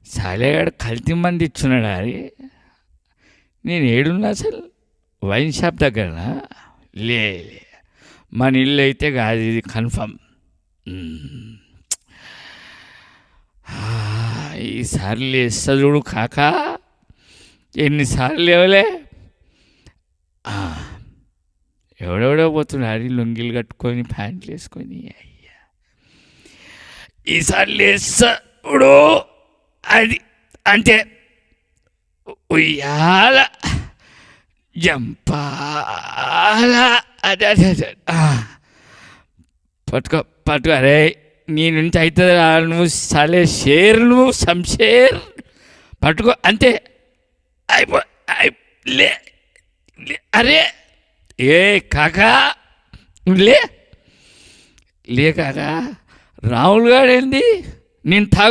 సాలేగాడు కల్తీ మంది ఇచ్చున్నాడు. అది నేను ఏడున్నా అసలు వైన్ షాప్ దగ్గరనా? లే లే. మన ఇల్లు అయితే కాదు, ఇది కన్ఫర్మ్. ఈసారి లేస్తా చూడు కాకా, ఎన్నిసార్లు లేవలే. ఎవడెవడో పోతున్నాడు లుంగిలు కట్టుకొని ప్యాంట్లు వేసుకొని. అయ్యా ఈసారి లేస్తాడు. అది అంటే ఉయ్యాల జంపాల. అదే అదే అదే పట్టుకో పట్టుకో. అరే నీ నుంచి అవుతుంది. నువ్వు సలే షేర్, నువ్వు సంషేర్ పట్టుకో అంతే. అయిపో లే. అరే ఏ కాకా లే లే కాకా. రాహుల్ గారు ఏంది నేను తాగు